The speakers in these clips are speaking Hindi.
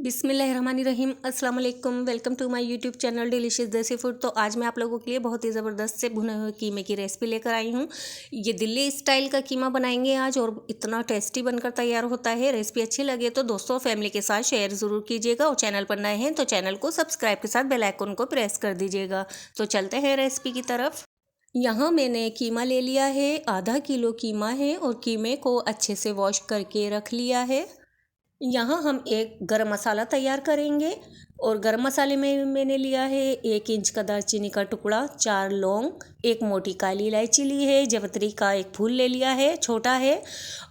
बिस्मिल्लाहिर्रहमानिर्रहीम अस्सलाम वालेकुम। Welcome to my YouTube channel delicious desi food. तो आज मैं आप लोगों के लिए बहुत ही ज़बरदस्त से भुने हुए कीमे की रेसिपी लेकर आई हूँ। ये दिल्ली स्टाइल का कीमा बनाएंगे आज और इतना टेस्टी बनकर तैयार होता है। रेसिपी अच्छी लगे तो दोस्तों फैमिली के साथ शेयर ज़रूर कीजिएगा और चैनल पर नए हैं तो चैनल को सब्सक्राइब के साथ बेल आइकन को प्रेस कर दीजिएगा। तो चलते हैं रेसिपी की तरफ। यहाँ मैंने कीमा ले लिया है, आधा किलो कीमा है और कीमे को अच्छे से वॉश करके रख लिया है। यहाँ हम एक गरम मसाला तैयार करेंगे और गरम मसाले में मैंने लिया है 1 इंच का दालचीनी का टुकड़ा, 4 लौंग, 1 मोटी काली इलायची ली है, जावित्री का एक फूल ले लिया है, छोटा है,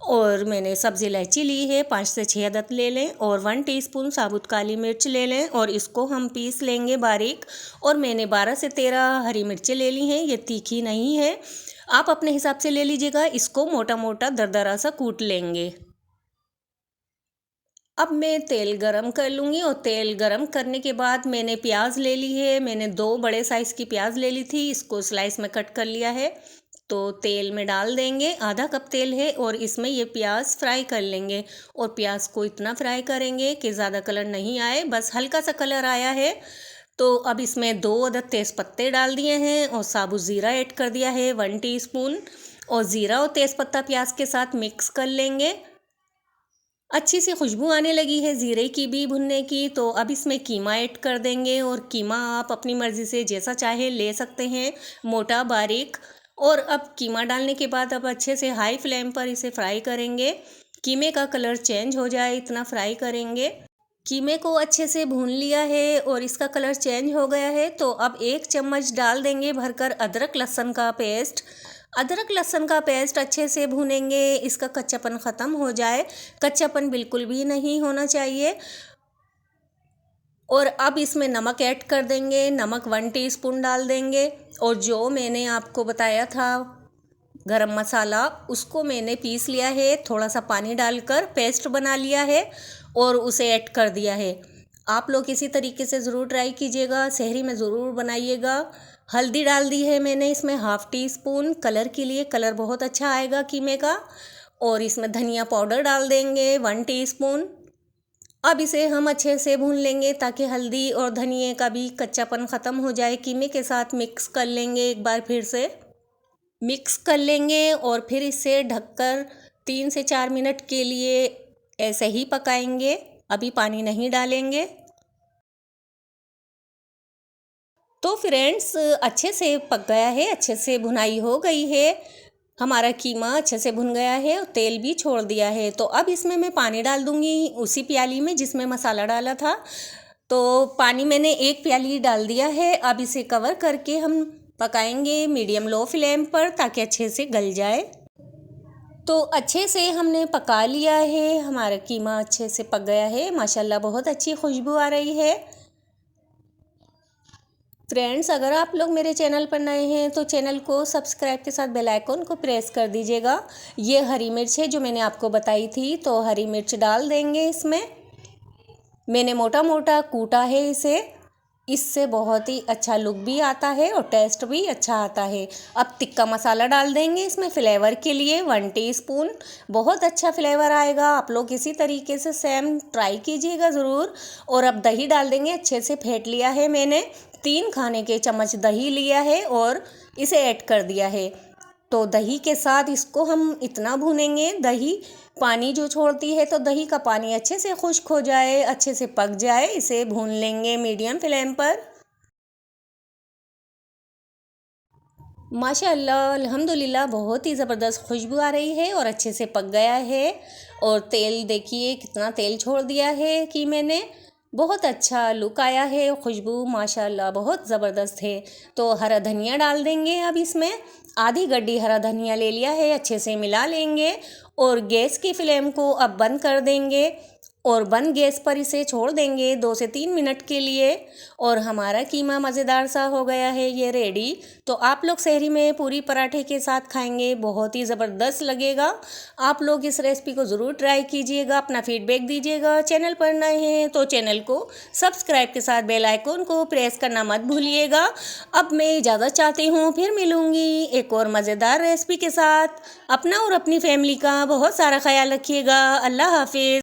और मैंने सब्ज़ी इलायची ली है 5 से 6 अदद ले लें, और 1 टीस्पून साबुत काली मिर्च ले लें और इसको हम पीस लेंगे बारीक। और मैंने 12 से 13 हरी मिर्चें ले ली हैं, ये तीखी नहीं है, आप अपने हिसाब से ले लीजिएगा। इसको मोटा मोटा दरदरा सा कूट लेंगे। अब मैं तेल गरम कर लूँगी और तेल गरम करने के बाद मैंने प्याज ले ली है। मैंने 2 बड़े साइज़ की प्याज ले ली थी, इसको स्लाइस में कट कर लिया है। तो तेल में डाल देंगे, आधा कप तेल है और इसमें ये प्याज फ्राई कर लेंगे। और प्याज को इतना फ्राई करेंगे कि ज़्यादा कलर नहीं आए, बस हल्का सा कलर आया है। तो अब इसमें 2 अदद तेज़पत्ते डाल दिए हैं और साबुत ज़ीरा ऐड कर दिया है 1 टीस्पून। और ज़ीरा और तेज़पत्ता प्याज के साथ मिक्स कर लेंगे। अच्छी सी खुशबू आने लगी है ज़ीरे की भी भुनने की। तो अब इसमें कीमा ऐड कर देंगे और कीमा आप अपनी मर्ज़ी से जैसा चाहे ले सकते हैं, मोटा बारीक। और अब कीमा डालने के बाद अब अच्छे से हाई फ्लेम पर इसे फ्राई करेंगे। कीमे का कलर चेंज हो जाए इतना फ्राई करेंगे। कीमे को अच्छे से भून लिया है और इसका कलर चेंज हो गया है। तो अब 1 चम्मच डाल देंगे भरकर अदरक लहसुन का पेस्ट। अदरक लहसुन का पेस्ट अच्छे से भूनेंगे, इसका कच्चापन ख़त्म हो जाए, कच्चापन बिल्कुल भी नहीं होना चाहिए। और अब इसमें नमक ऐड कर देंगे, नमक 1 टीस्पून डाल देंगे। और जो मैंने आपको बताया था गरम मसाला, उसको मैंने पीस लिया है, थोड़ा सा पानी डालकर पेस्ट बना लिया है और उसे ऐड कर दिया है। आप लोग इसी तरीके से ज़रूर ट्राई कीजिएगा, सहरी में ज़रूर बनाइएगा। हल्दी डाल दी है मैंने इसमें 1/2 टीस्पून, कलर के लिए, कलर बहुत अच्छा आएगा कीमे का। और इसमें धनिया पाउडर डाल देंगे 1 टीस्पून। अब इसे हम अच्छे से भून लेंगे ताकि हल्दी और धनिए का भी कच्चापन ख़त्म हो जाए। कीमे के साथ मिक्स कर लेंगे, एक बार फिर से मिक्स कर लेंगे और फिर इसे ढककर 3 से 4 मिनट के लिए ऐसे ही पकाएंगे, अभी पानी नहीं डालेंगे। तो फ्रेंड्स अच्छे से पक गया है, अच्छे से भुनाई हो गई है, हमारा कीमा अच्छे से भुन गया है और तेल भी छोड़ दिया है। तो अब इसमें मैं पानी डाल दूँगी उसी प्याली में जिसमें मसाला डाला था। तो पानी मैंने 1 प्याली डाल दिया है। अब इसे कवर करके हम पकाएंगे मीडियम लो फ्लेम पर ताकि अच्छे से गल जाए। तो अच्छे से हमने पका लिया है, हमारा कीमा अच्छे से पक गया है, माशाल्लाह बहुत अच्छी खुशबू आ रही है। फ्रेंड्स अगर आप लोग मेरे चैनल पर नए हैं तो चैनल को सब्सक्राइब के साथ बेल आइकन को प्रेस कर दीजिएगा। ये हरी मिर्च है जो मैंने आपको बताई थी, तो हरी मिर्च डाल देंगे इसमें। मैंने मोटा मोटा कूटा है इसे, इससे बहुत ही अच्छा लुक भी आता है और टेस्ट भी अच्छा आता है। अब टिक्का मसाला डाल देंगे इसमें फ्लेवर के लिए 1 टीस्पून, बहुत अच्छा फ्लेवर आएगा। आप लोग इसी तरीके से सेम ट्राई कीजिएगा ज़रूर। और अब दही डाल देंगे, अच्छे से फेंट लिया है मैंने, 3 खाने के चम्मच दही लिया है और इसे ऐड कर दिया है। तो दही के साथ इसको हम इतना भूनेंगे, दही पानी जो छोड़ती है, तो दही का पानी अच्छे से खुश्क हो जाए, अच्छे से पक जाए, इसे भून लेंगे मीडियम फ्लेम पर। माशाअल्लाह अल्हम्दुलिल्लाह बहुत ही ज़बरदस्त खुशबू आ रही है और अच्छे से पक गया है। और तेल देखिए कितना तेल छोड़ दिया है कि मैंने, बहुत अच्छा लुक आया है, खुशबू माशाअल्लाह बहुत ज़बरदस्त है। तो हरा धनिया डाल देंगे अब इसमें, आधी गड्डी हरा धनिया ले लिया है, अच्छे से मिला लेंगे। और गैस की फ्लेम को अब बंद कर देंगे और बंद गैस पर इसे छोड़ देंगे 2 से 3 मिनट के लिए। और हमारा कीमा मज़ेदार सा हो गया है ये रेडी। तो आप लोग सहरी में पूरी पराठे के साथ खाएंगे, बहुत ही ज़बरदस्त लगेगा। आप लोग इस रेसिपी को ज़रूर ट्राई कीजिएगा, अपना फीडबैक दीजिएगा। चैनल पर नए हैं तो चैनल को सब्सक्राइब के साथ बेल आइकन को प्रेस करना मत भूलिएगा। अब मैं इजाज़त चाहती हूँ, फिर मिलूँगी एक और मज़ेदार रेसिपी के साथ। अपना और अपनी फैमिली का बहुत सारा ख्याल रखिएगा। अल्लाह हाफिज़।